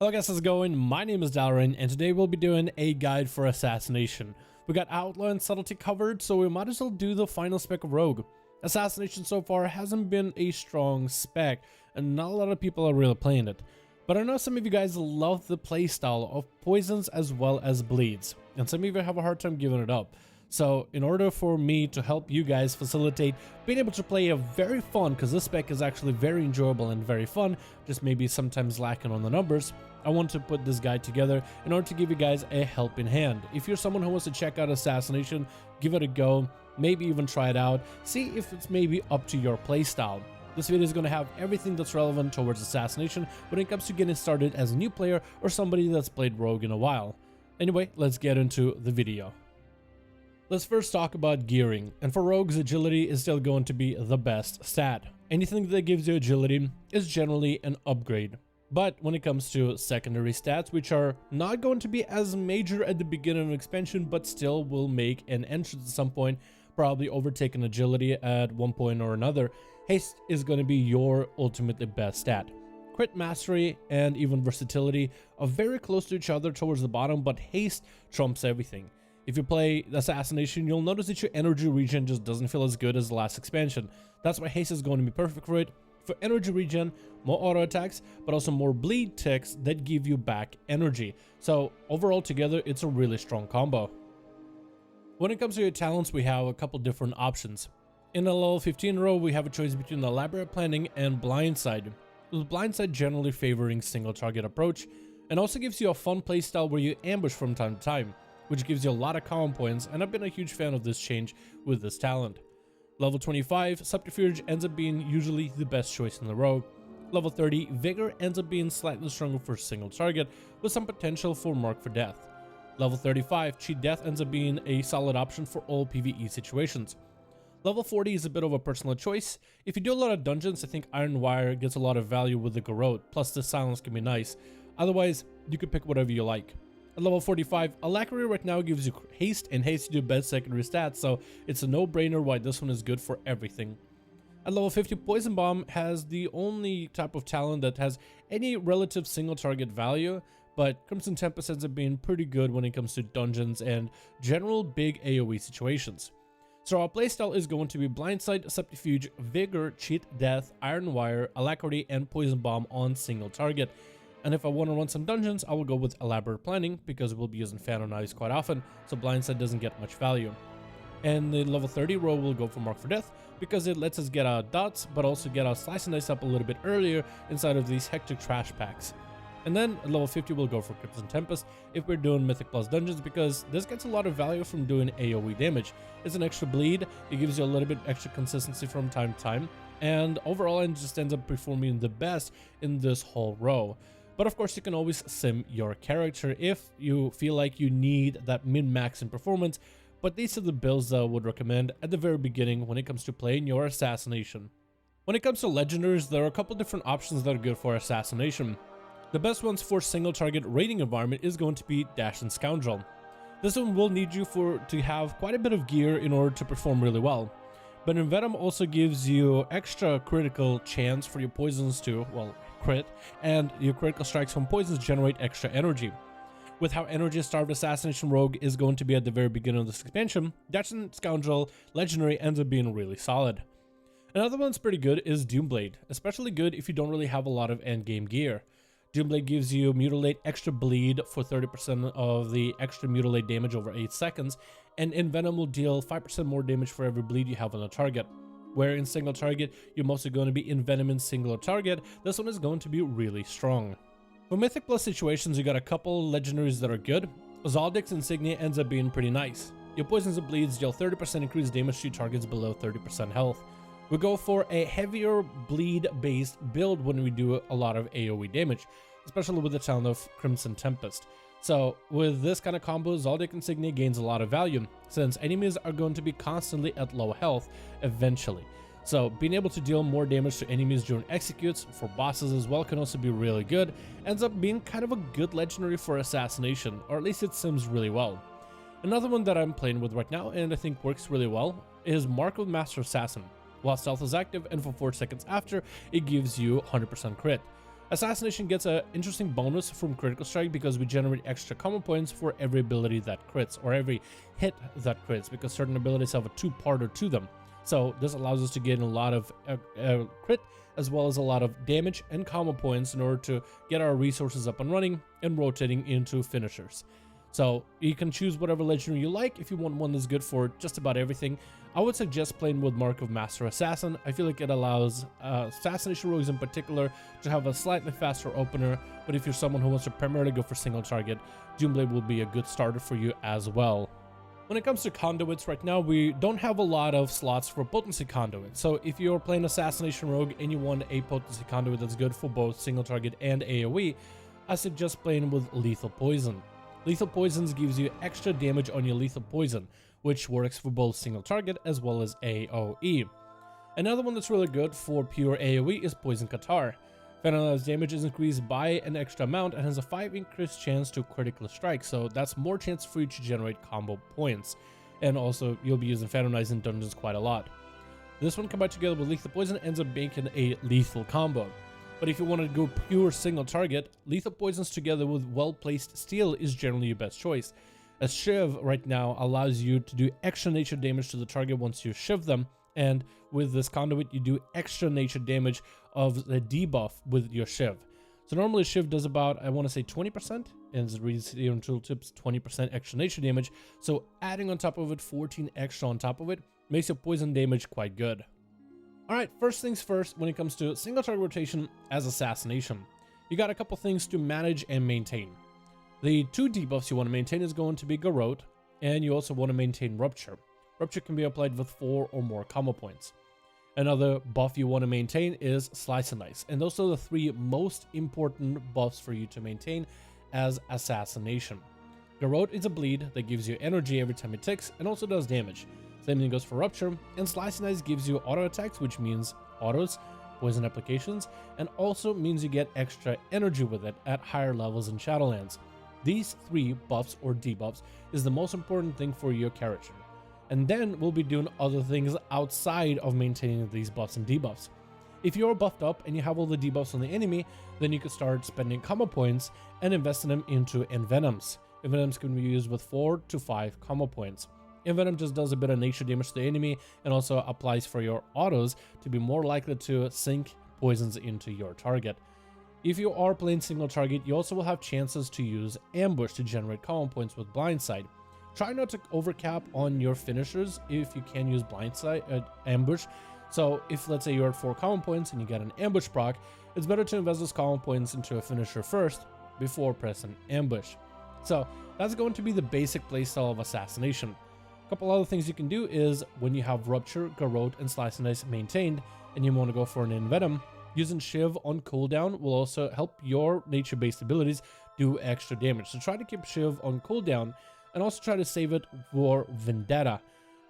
Hello guys, how's it going? My name is Dalaran, and today we'll be doing a guide for Assassination. We got Outlaw and Subtlety covered, so we might as well do the final spec of Rogue. Assassination so far hasn't been a strong spec, and not a lot of people are really playing it. But I know some of you guys love the playstyle of poisons as well as bleeds, and some of you have a hard time giving it up. So in order for me to help you guys facilitate being able to play a very fun, because this spec is actually very enjoyable and very fun, just maybe sometimes lacking on the numbers, I want to put this guide together in order to give you guys a helping hand. If you're someone who wants to check out Assassination, give it a go, maybe even try it out, see if it's maybe up to your playstyle. This video is going to have everything that's relevant towards Assassination when it comes to getting started as a new player or somebody that's played Rogue in a while. Anyway, let's get into the video. Let's first talk about gearing, and for Rogues, agility is still going to be the best stat. Anything that gives you agility is generally an upgrade. But when it comes to secondary stats, which are not going to be as major at the beginning of expansion, but still will make an entrance at some point, probably overtaking agility at one point or another, haste is going to be your ultimately best stat. Crit mastery and even versatility are very close to each other towards the bottom, but haste trumps everything. If you play Assassination, you'll notice that your energy regen just doesn't feel as good as the last expansion. That's why haste is going to be perfect for it. For energy regen, more auto attacks, but also more bleed ticks that give you back energy. So overall together, it's a really strong combo. When it comes to your talents, we have a couple different options. In the level 15 row, we have a choice between elaborate planning and blindside, with blindside generally favoring single target approach, and also gives you a fun playstyle where you ambush from time to time, which gives you a lot of common points, and I've been a huge fan of this change with this talent. Level 25, Subterfuge ends up being usually the best choice in the rogue. Level 30, Vigor ends up being slightly stronger for a single target, with some potential for Mark for Death. Level 35, Cheat Death ends up being a solid option for all PvE situations. Level 40 is a bit of a personal choice. If you do a lot of dungeons, I think Iron Wire gets a lot of value with the Garrote, plus the silence can be nice. Otherwise, you can pick whatever you like. At level 45, Alacrity right now gives you haste, and haste to do best secondary stats, so it's a no-brainer why this one is good for everything. At level 50, Poison Bomb has the only type of talent that has any relative single target value, but Crimson Tempest ends up being pretty good when it comes to dungeons and general big AoE situations. So our playstyle is going to be Blindside, Subterfuge, Vigor, Cheat Death, Iron Wire, Alacrity, and Poison Bomb on single target. And if I want to run some dungeons, I will go with Elaborate Planning, because we'll be using Phantom Knives quite often, so Blindside doesn't get much value. And the level 30 row will go for Mark for Death, because it lets us get our dots, but also get our Slice and Dice up a little bit earlier inside of these hectic trash packs. And then at level 50 we'll go for Crimson Tempest if we're doing Mythic Plus dungeons, because this gets a lot of value from doing AoE damage. It's an extra bleed, it gives you a little bit extra consistency from time to time, and overall it just ends up performing the best in this whole row. But of course, you can always sim your character if you feel like you need that min-max in performance, but these are the builds that I would recommend at the very beginning when it comes to playing your Assassination. When it comes to Legendaries, there are a couple different options that are good for Assassination. The best ones for single target raiding environment is going to be Dash and Scoundrel. This one will need you to have quite a bit of gear in order to perform really well. But Envenom also gives you extra critical chance for your poisons to, well, crit, and your critical strikes from poisons generate extra energy. With how energy starved Assassination Rogue is going to be at the very beginning of this expansion, Dash and Scoundrel Legendary ends up being really solid. Another one's pretty good is Doomblade, especially good if you don't really have a lot of endgame gear. Doomblade gives you Mutilate extra bleed for 30% of the extra Mutilate damage over 8 seconds, and Envenom will deal 5% more damage for every bleed you have on a target. Where in single target, you're mostly going to be envenoming single target, this one is going to be really strong. For Mythic Plus situations, you got a couple Legendaries that are good. Zaldic's Insignia ends up being pretty nice. Your poisons and bleeds deal 30% increased damage to targets below 30% health. We go for a heavier bleed-based build when we do a lot of AoE damage, especially with the talent of Crimson Tempest. So with this kind of combo, Zaldic Insignia gains a lot of value, since enemies are going to be constantly at low health eventually. So being able to deal more damage to enemies during executes for bosses as well can also be really good. Ends up being kind of a good legendary for Assassination, or at least it sims really well. Another one that I'm playing with right now and I think works really well is Mark of Master Assassin. While stealth is active and for 4 seconds after, it gives you 100% crit. Assassination gets an interesting bonus from critical strike because we generate extra combo points for every ability that crits, or every hit that crits, because certain abilities have a two-parter to them. So this allows us to get a lot of crit as well as a lot of damage and combo points in order to get our resources up and running and rotating into finishers. So you can choose whatever legendary you like if you want one that's good for just about everything. I would suggest playing with Mark of Master Assassin. I feel like it allows Assassination rogues in particular to have a slightly faster opener, but if you're someone who wants to primarily go for single target, Doomblade will be a good starter for you as well. When it comes to conduits, right now we don't have a lot of slots for potency conduit. So if you're playing Assassination rogue and you want a potency conduit that's good for both single target and AoE, I suggest playing with lethal poison. Lethal poisons gives you extra damage on your lethal poison, which works for both single target as well as AoE. Another one that's really good for pure AoE is Poison Catarrh. Finalized damage is increased by an extra amount and has a 5 increased chance to critical strike, so that's more chance for you to generate combo points. And also, you'll be using Finalize in dungeons quite a lot. This one combined together with Lethal Poison ends up making a lethal combo. But if you want to go pure single target, Lethal Poisons together with well-placed steel is generally your best choice, as Shiv right now allows you to do extra nature damage to the target once you shiv them, and with this conduit you do extra nature damage of the debuff with your Shiv. So normally Shiv does about, I want to say 20%, and as it reads here in tooltips, 20% extra nature damage, so adding on top of it 14 extra on top of it makes your poison damage quite good. Alright, first things first, when it comes to single target rotation as Assassination, you got a couple things to manage and maintain. The two debuffs you want to maintain is going to be Garrote, and you also want to maintain Rupture. Rupture can be applied with 4 or more combo points. Another buff you want to maintain is Slice and Dice, and those are the 3 most important buffs for you to maintain as Assassination. Garrote is a bleed that gives you energy every time it ticks and also does damage. Same thing goes for Rupture, and Slice and Dice gives you auto attacks, which means autos, poison applications, and also means you get extra energy with it at higher levels in Shadowlands. These 3 buffs or debuffs is the most important thing for your character. And then we'll be doing other things outside of maintaining these buffs and debuffs. If you're buffed up and you have all the debuffs on the enemy, then you can start spending combo points and investing them into Envenoms. Envenoms can be used with 4 to 5 combo points. Envenom just does a bit of nature damage to the enemy and also applies for your autos to be more likely to sink poisons into your target. If you are playing single target, you also will have chances to use Ambush to generate combo points with Blindside. Try not to overcap on your finishers if you can use Blindside Ambush. So if let's say you're at 4 combo points and you get an Ambush proc, it's better to invest those combo points into a finisher first before pressing Ambush. So that's going to be the basic playstyle of Assassination. A couple other things you can do is when you have Rupture, Garrote, and Slice and Dice maintained and you want to go for an Envenom, using Shiv on cooldown will also help your nature-based abilities do extra damage. So try to keep Shiv on cooldown and also try to save it for Vendetta.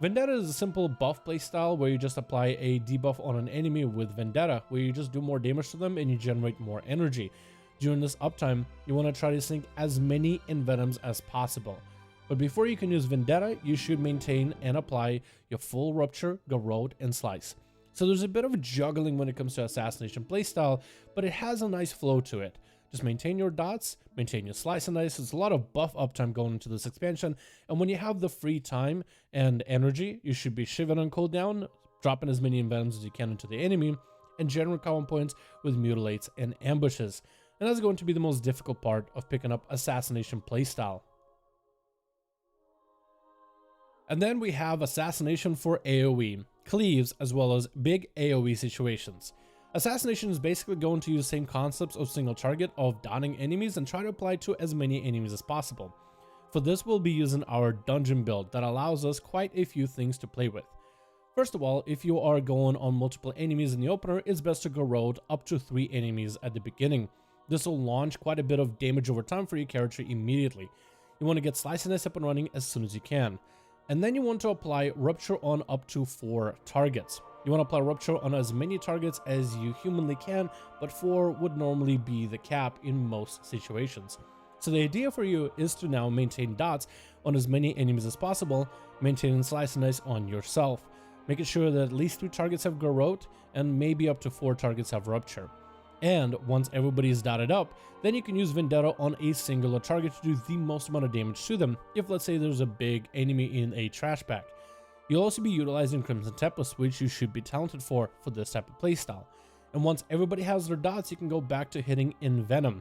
Vendetta is a simple buff playstyle where you just apply a debuff on an enemy with Vendetta, where you just do more damage to them and you generate more energy. During this uptime, you want to try to sink as many Envenoms as possible. But before you can use Vendetta, you should maintain and apply your full Rupture, Garrote, and Slice. So there's a bit of a juggling when it comes to Assassination playstyle, but it has a nice flow to it. Just maintain your dots, maintain your Slice and Dice. There's a lot of buff uptime going into this expansion, and when you have the free time and energy, you should be shivering on cooldown, dropping as many Envenoms as you can into the enemy, and generate combo points with Mutilates and Ambushes. And that's going to be the most difficult part of picking up Assassination playstyle. And then we have Assassination for AoE, cleaves, as well as big AoE situations. Assassination is basically going to use the same concepts of single target of downing enemies and try to apply to as many enemies as possible. For this, we'll be using our dungeon build that allows us quite a few things to play with. First of all, if you are going on multiple enemies in the opener, it's best to Garrote up to 3 enemies at the beginning. This will launch quite a bit of damage over time for your character immediately. You want to get Slice and Dice up and running as soon as you can. And then you want to apply Rupture on up to 4 targets. You want to apply Rupture on as many targets as you humanly can, but 4 would normally be the cap in most situations. So the idea for you is to now maintain dots on as many enemies as possible, maintaining Slice and Dice on yourself, making sure that at least 2 targets have Garrote and maybe up to 4 targets have Rupture. And once everybody's dotted up, then you can use Vendetta on a singular target to do the most amount of damage to them, if let's say there's a big enemy in a trash bag. You'll also be utilizing Crimson Tempest, which you should be talented for this type of playstyle. And once everybody has their dots, you can go back to hitting Envenom.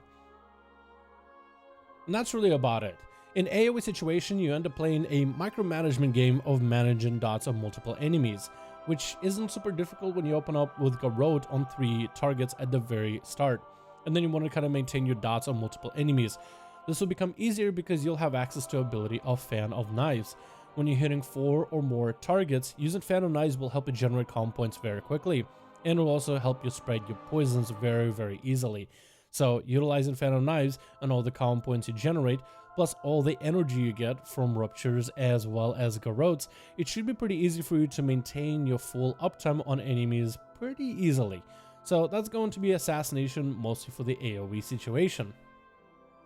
And that's really about it. In AoE situation, you end up playing a micromanagement game of managing dots of multiple enemies, which isn't super difficult when you open up with Garrote on 3 targets at the very start. And then you want to kind of maintain your dots on multiple enemies. This will become easier because you'll have access to ability of Fan of Knives. When you're hitting 4 or more targets, using Fan of Knives will help you generate calm points very quickly. And it will also help you spread your poisons very easily. So utilizing Fan of Knives and all the calm points you generate, plus all the energy you get from ruptures as well as garrotes, it should be pretty easy for you to maintain your full uptime on enemies pretty easily. So that's going to be Assassination, mostly for the AoE situation.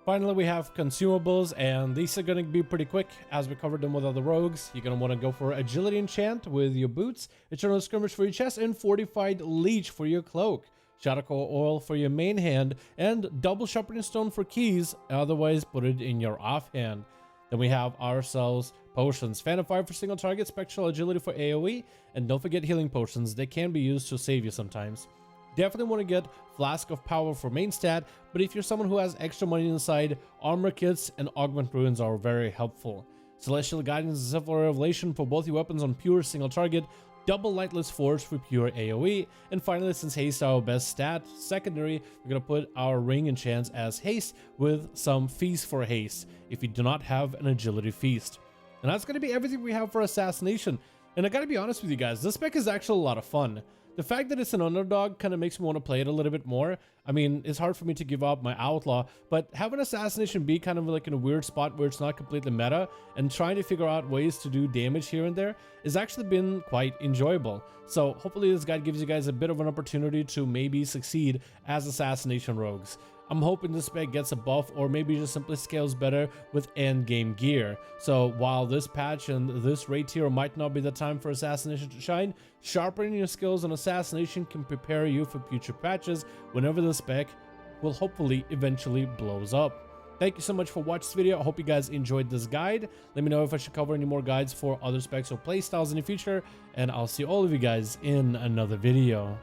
Finally, we have Consumables, and these are going to be pretty quick as we covered them with other rogues. You're going to want to go for Agility Enchant with your boots, Eternal Skirmish for your chest, and Fortified Leech for your cloak. Shadowcore Oil for your main hand, and Double Sharpening Stone for keys, otherwise put it in your offhand. Then we have ourselves potions, Fan of Fire for single target, Spectral Agility for AoE, and don't forget healing potions. They can be used to save you sometimes. Definitely want to get Flask of Power for main stat, but if you're someone who has extra money inside, armor kits and augment runes are very helpful. Celestial Guidance and Silver Revelation for both your weapons on pure single target, Double Lightless Force for pure AoE, and finally, since haste is our best stat, secondary, we're going to put our ring enchants as haste with some feast for haste if you do not have an agility feast. And that's going to be everything we have for Assassination. And I gotta be honest with you guys, this spec is actually a lot of fun. The fact that it's an underdog kind of makes me want to play it a little bit more. I mean, it's hard for me to give up my Outlaw, but having Assassination be kind of like in a weird spot where it's not completely meta and trying to figure out ways to do damage here and there has actually been quite enjoyable. So hopefully this guide gives you guys a bit of an opportunity to maybe succeed as Assassination rogues. I'm hoping this spec gets a buff or maybe just simply scales better with end game gear. So while this patch and this raid tier might not be the time for Assassination to shine, sharpening your skills on Assassination can prepare you for future patches whenever the spec will hopefully eventually blows up. Thank you so much for watching this video. I hope you guys enjoyed this guide. Let me know if I should cover any more guides for other specs or playstyles in the future, and I'll see all of you guys in another video.